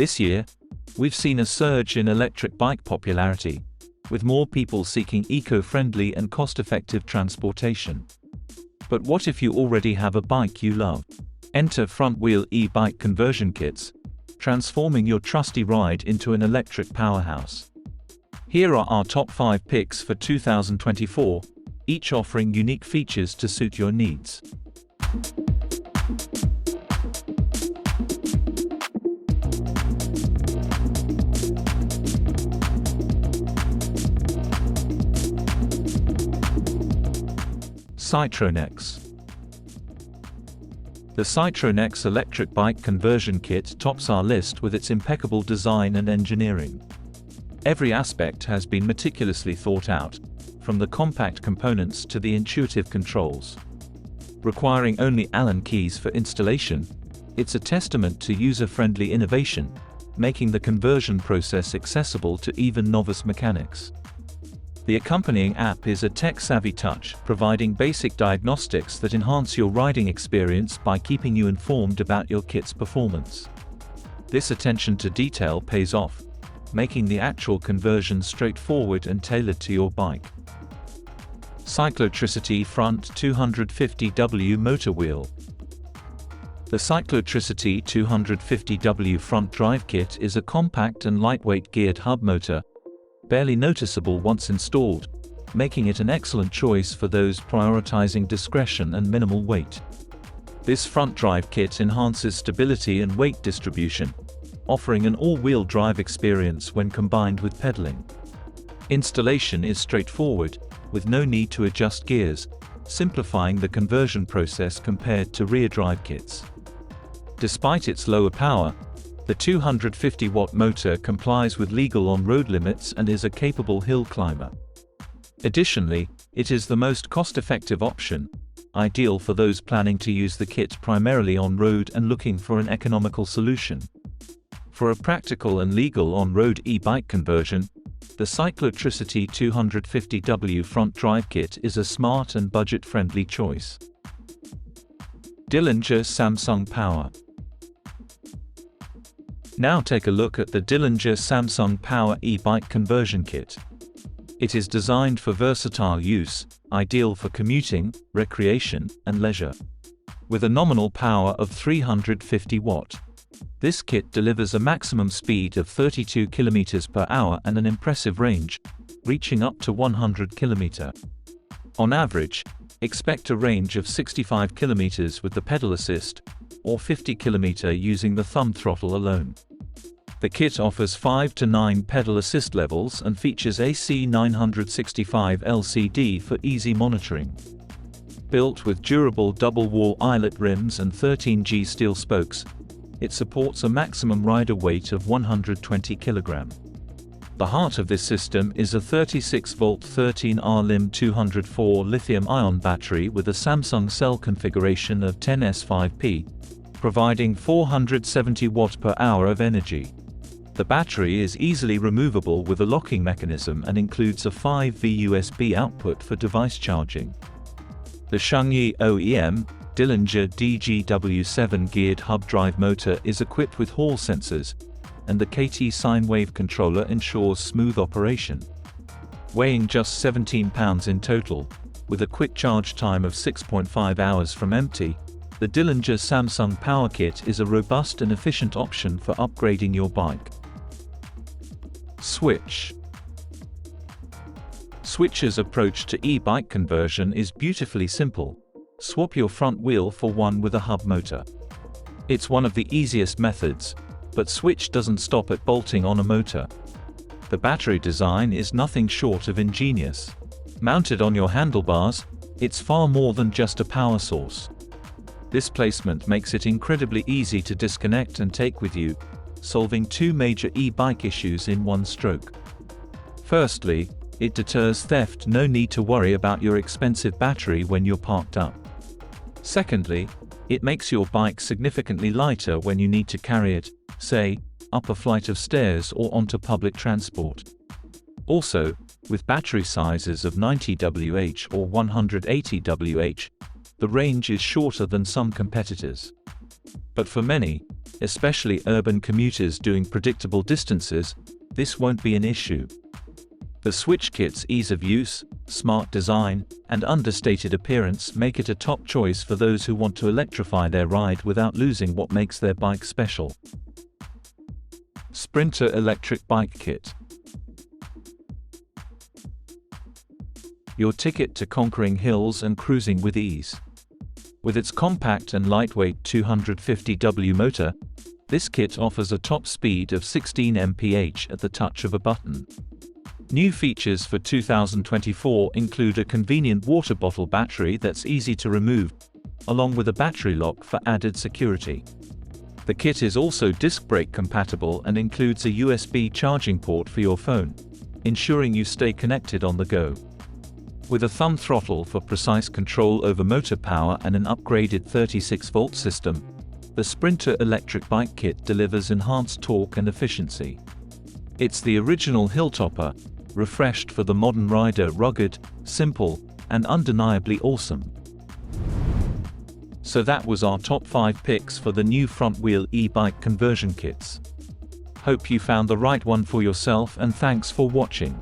This year, we've seen a surge in electric bike popularity, with more people seeking eco-friendly and cost-effective transportation. But what if you already have a bike you love? Enter front-wheel e-bike conversion kits, transforming your trusty ride into an electric powerhouse. Here are our top 5 picks for 2024, each offering unique features to suit your needs. Cyclotricity. The Cyclotricity electric bike conversion kit tops our list with its impeccable design and engineering. Every aspect has been meticulously thought out, from the compact components to the intuitive controls. Requiring only Allen keys for installation, it's a testament to user-friendly innovation, making the conversion process accessible to even novice mechanics. The accompanying app is a tech-savvy touch, providing basic diagnostics that enhance your riding experience by keeping you informed about your kit's performance. This attention to detail pays off, making the actual conversion straightforward and tailored to your bike. Cyclotricity Front 250W Motor Wheel. The Cyclotricity 250W front drive kit is a compact and lightweight geared hub motor, barely noticeable once installed, making it an excellent choice for those prioritizing discretion and minimal weight. This front drive kit enhances stability and weight distribution, offering an all-wheel drive experience when combined with pedaling. Installation is straightforward, with no need to adjust gears, simplifying the conversion process compared to rear drive kits. Despite its lower power, the 250-watt motor complies with legal on-road limits and is a capable hill climber. Additionally, it is the most cost-effective option, ideal for those planning to use the kit primarily on-road and looking for an economical solution. For a practical and legal on-road e-bike conversion, the Cyclotricity 250W front drive kit is a smart and budget-friendly choice. Dillinger Samsung Power. Now take a look at the Dillinger Samsung Power e-bike conversion kit. It is designed for versatile use, ideal for commuting, recreation, and leisure. With a nominal power of 350 watt. This kit delivers a maximum speed of 32 km per hour and an impressive range, reaching up to 100 km. On average, expect a range of 65 km with the pedal assist, or 50 km using the thumb throttle alone. The kit offers 5 to 9 pedal assist levels and features AC 965 LCD for easy monitoring. Built with durable double-wall eyelet rims and 13G steel spokes, it supports a maximum rider weight of 120 kg. The heart of this system is a 36-volt 13R LiM 204 lithium-ion battery with a Samsung cell configuration of 10S5P, providing 470 watt-per-hour of energy. The battery is easily removable with a locking mechanism and includes a 5V USB output for device charging. The Shengyi OEM Dillinger DGW7 geared hub drive motor is equipped with hall sensors, and the KT sine wave controller ensures smooth operation. Weighing just 17 pounds in total, with a quick charge time of 6.5 hours from empty, the Dillinger Samsung Power Kit is a robust and efficient option for upgrading your bike. Switch. Switch's approach to e-bike conversion is beautifully simple. Swap your front wheel for one with a hub motor. It's one of the easiest methods, but Switch doesn't stop at bolting on a motor. The battery design is nothing short of ingenious. Mounted on your handlebars, it's far more than just a power source. This placement makes it incredibly easy to disconnect and take with you, solving two major e-bike issues in one stroke. Firstly, it deters theft. No need to worry about your expensive battery when you're parked up. Secondly, it makes your bike significantly lighter when you need to carry it, say, up a flight of stairs or onto public transport. Also, with battery sizes of 90 Wh or 180 Wh, the range is shorter than some competitors. But for many, especially urban commuters doing predictable distances, this won't be an issue. The Switch kit's ease of use, smart design, and understated appearance make it a top choice for those who want to electrify their ride without losing what makes their bike special. Sprinter Electric Bike Kit. Your ticket to conquering hills and cruising with ease. With its compact and lightweight 250W motor, this kit offers a top speed of 16 mph at the touch of a button. New features for 2024 include a convenient water bottle battery that's easy to remove, along with a battery lock for added security. The kit is also disc brake compatible and includes a USB charging port for your phone, ensuring you stay connected on the go. With a thumb throttle for precise control over motor power and an upgraded 36-volt system, the Sprinter Electric Bike Kit delivers enhanced torque and efficiency. It's the original hilltopper, refreshed for the modern rider, rugged, simple, and undeniably awesome. So that was our top 5 picks for the new front-wheel e-bike conversion kits. Hope you found the right one for yourself, and thanks for watching.